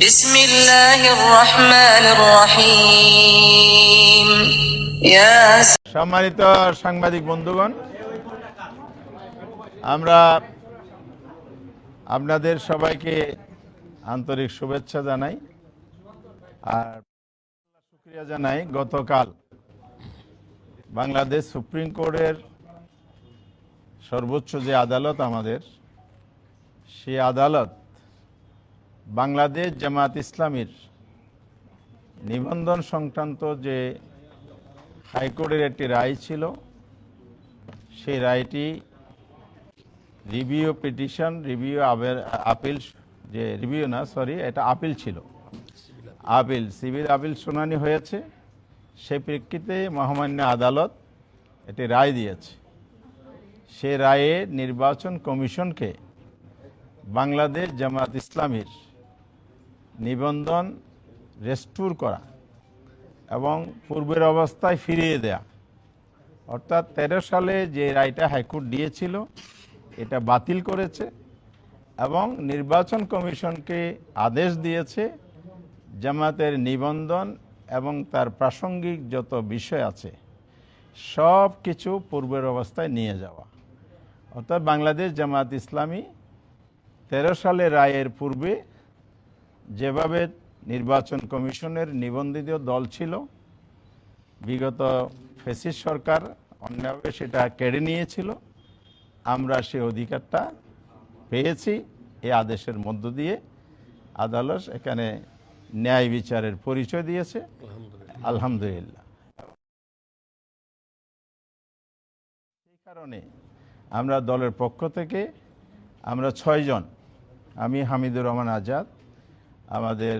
বিসমিল্লাহির রহমানির রহিম। সম্মানিত সাংবাদিক বন্ধুগণ, আমরা আপনাদের সবাইকে আন্তরিক শুভেচ্ছা জানাই আর শুকরিয়া জানাই। গতকাল বাংলাদেশ সুপ্রিম কোর্টের সর্বোচ্চ যে আদালত আমাদের, সেই আদালত বাংলাদেশ জামাত ইসলামীর নিবন্ধন সংক্রান্ত যে হাইকোর্টের একটি রায় ছিল, সেই রায়টি রিভিউ পিটিশন, আপিল, যে রিভিউ না সরি এটা আপিল ছিল, সিভিল আপিল শুনানি হয়েছে। সেই প্রেক্ষিতে মহামান্য আদালত একটি রায় দিয়েছে। সে রায়ে নির্বাচন কমিশনকে বাংলাদেশ জামাত ইসলামীর নিবন্ধন রেস্টোর করা এবং পূর্বের অবস্থায় ফিরিয়ে দেয়া, অর্থাৎ 13 সালে যে রায়টা হাইকোর্ট দিয়েছিল এটা বাতিল করেছে এবং নির্বাচন কমিশনকে আদেশ দিয়েছে জামাতের নিবন্ধন এবং তার প্রাসঙ্গিক যত বিষয় আছে সব কিছু পূর্বের অবস্থায় নিয়ে যাওয়া। অর্থাৎ বাংলাদেশ জামাত ইসলামী 13 সালে রায়ের পূর্বে যেভাবে নির্বাচন কমিশনের নিবন্ধিত দল ছিল, বিগত ফ্যাসিস্ট সরকার অন্যভাবে সেটা কেড়ে নিয়েছিল, আমরা সে অধিকারটা পেয়েছি। এই আদেশের মধ্য দিয়ে আদালত এখানে ন্যায় বিচারের পরিচয় দিয়েছে, আলহামদুলিল্লাহ। সেই কারণে আমরা দলের পক্ষ থেকে আমরা 6 জন, আমি হামিদুর রহমান আজাদ, আমাদের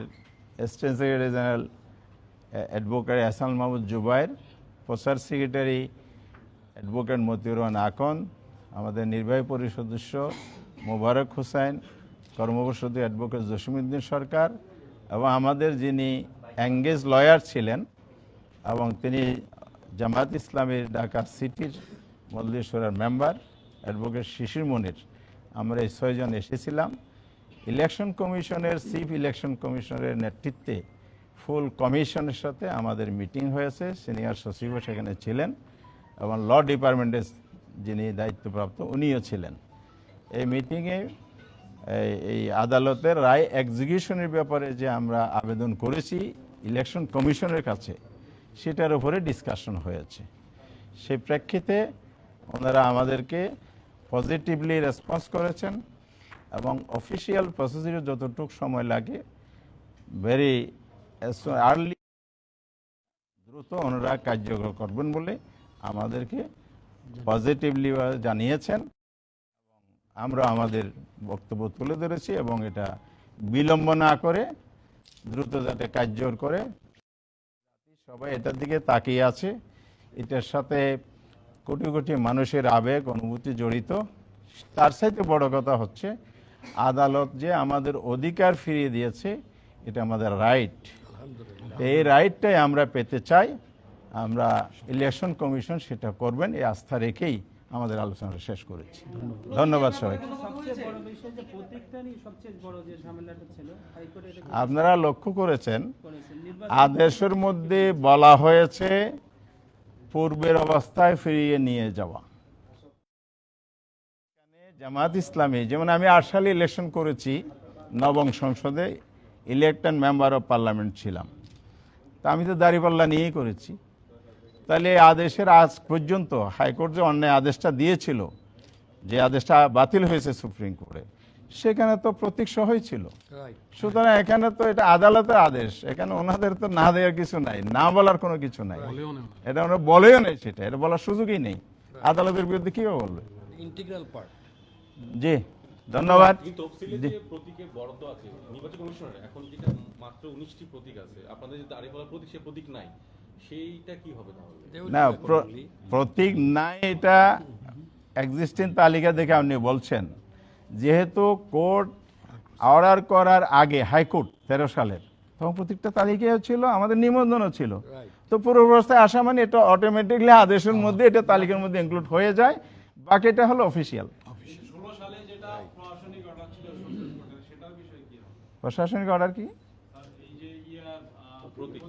assistant secretary general advocate Hasan Mahmud Zubayer, প্রচার সেক্রেটারি অ্যাডভোকেট মতিউর রহমান আকন, আমাদের নির্বাহী পরিষদ সদস্য মোবারক হোসেন, কর্মপরিষদ অ্যাডভোকেট জসিমউদ্দিন সরকার এবং আমাদের যিনি এঙ্গেজ লয়ার ছিলেন এবং তিনি জামাত ইসলামীর ঢাকা সিটির মজলিসুরার মেম্বার অ্যাডভোকেট শিশির মনির, আমরা এই 6 জন এসেছিলাম। ইলেকশন কমিশনের চিফ ইলেকশন কমিশনারের নেতৃত্বে ফুল কমিশনের সাথে আমাদের মিটিং হয়েছে। সিনিয়র সচিবও সেখানে ছিলেন এবং ল ডিপার্টমেন্টের যিনি দায়িত্বপ্রাপ্ত উনিও ছিলেন। এই মিটিংয়ে এই আদালতের রায় এক্সিকিউশনের ব্যাপারে যে আমরা আবেদন করেছি ইলেকশন কমিশনের কাছে, সেটার উপরে ডিসকাশন হয়েছে। সেই প্রেক্ষিতে ওনারা আমাদেরকে পজিটিভলি রেসপন্স করেছেন এবং অফিসিয়াল প্রসিডিউর যতটুকু সময় লাগে ভেরি আর্লি, দ্রুত ওনারা কার্যকর করবেন বলে আমাদেরকে পজিটিভলি জানিয়েছেন। আমরা আমাদের বক্তব্য তুলে ধরেছি এবং এটা বিলম্ব না করে দ্রুত যাতে কার্যকর করে, সবাই এটার দিকে তাকিয়ে আছে। এটার সাথে কোটি কোটি মানুষের আবেগ অনুভূতি জড়িত। তার সাথে বড় কথা হচ্ছে আদালত যে আমাদের অধিকার ফিরিয়ে দিয়েছে, এটা আমাদের রাইট। এই রাইটটাই আমরা পেতে চাই। আমরা ইলেকশন কমিশন সেটা করবেন এই আস্থা রেখেই আমাদের আলোচনাটা শেষ করেছি। ধন্যবাদ সবাইকে। আপনারা লক্ষ্য করেছেন আদেশের মধ্যে বলা হয়েছে পূর্বের অবস্থায় ফিরিয়ে নিয়ে যাওয়া। জামাত ইসলামী, যেমন আমি 8 সালে ইলেকশন করেছি, নবম সংসদে ইলেক্টেড মেম্বার অফ পার্লামেন্ট ছিলাম, তা আমি তো দাঁড়িপাল্লা নিয়েই করেছি। তাহলে আদেশের আজ পর্যন্ত হাইকোর্ট যে অন্যায় আদেশটা দিয়েছিল, যে আদেশটা বাতিল হয়েছে সুপ্রিম কোর্টে, সেখানে তো প্রতীক সহই ছিল। সুতরাং এখানে তো এটা আদালতের আদেশ, এখানে ওনাদের তো না দেওয়ার কিছু নাই, না বলার কোনো কিছু নাই, এটা ওরা বলেও নেই, সেটা এটা বলার সুযোগই নেই। আদালতের বিরুদ্ধে কিভাবে বলবে? জি, ধন্যবাদ। প্রতীকের বরাদ্দ আছে নির্বাচন কমিশনের, এখন যেটা মাত্র 19টি প্রতীক আছে, আপনাদের যে দাঁড়িপাল্লা প্রতীক, সে প্রতীক নাই, সেইটা কি হবে তাহলে? না, প্রতীক নাই, এটা এক্সিস্টিং তালিকা দেখে আপনি বলছেন। যেহেতু কোর্ট অর্ডার করার আগে হাইকোর্ট 13 সালের, তখন প্রত্যেকটা তালিকাও ছিল, আমাদের নিবন্ধনও ছিল। তো পুরো অবস্থায় আসা মানে এটা অটোমেটিকলি আদেশের মধ্যে এটা তালিকার মধ্যে ইনক্লুড হয়ে যায়। বাকিটা হলো অফিসিয়াল। প্রশাসনিক অর্ডার কি? প্রতীক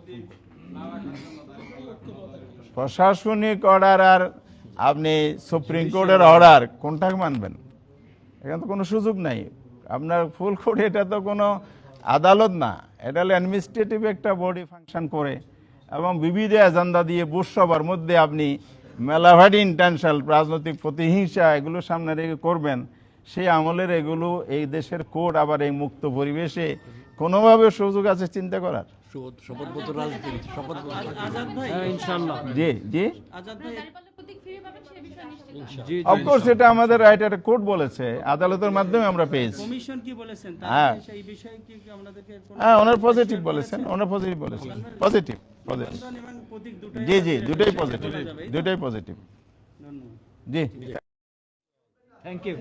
প্রশাসনিক অর্ডার আর আপনি সুপ্রিম কোর্টের অর্ডার কোনটা মানবেন? এখানে তো কোনো সুযোগ নাই। আপনার ফুল কোর্ট এটা তো কোনো আদালত না, এটা হলো অ্যাডমিনিস্ট্রেটিভ একটা বডি ফাংশন করে, এবং বিবিধ এজেন্ডা দিয়ে বুশ সবার মধ্যে আপনি মেলাভাটি ইন্টেনশনাল রাজনৈতিক প্রতিহিংসা এগুলো সামনে রেখে করবেন। সেই আমলের এগুলো এই দেশের কোর্ট আবার এই মুক্ত পরিবেশে কোনোভাবে সুযোগ আছে চিন্তা করার? শপথপত্র রাজনীতি শপথপত্র আজাদ ভাই, ইনশাআল্লাহ জি জি আজাদ ভাই, দাঁড়িপাল্লা প্রতীক ফিরে পাবেন সে বিষয়ে নিশ্চিত জি অফকোর্স এটা আমাদের রাইট, এটা কোর্ট বলেছে, আদালতের মাধ্যমে আমরা পেয়েছি। কমিশন কি বলেছেন হ্যাঁ। সেই বিষয়ে কি আমাদেরকে কোনো হ্যাঁ, ওনার পজিটিভ বলেছেন, ওনার পজিটিভ বলেছেন, পজিটিভ পজিটিভ। বন্ধন এবং প্রতীক দুটোই জি জি, আছে, দুটোই এটা পজিটিভ, বলা যাবে, এই তো? দুটোই পজিটিভ। ধন্যবাদ। জি। Thank you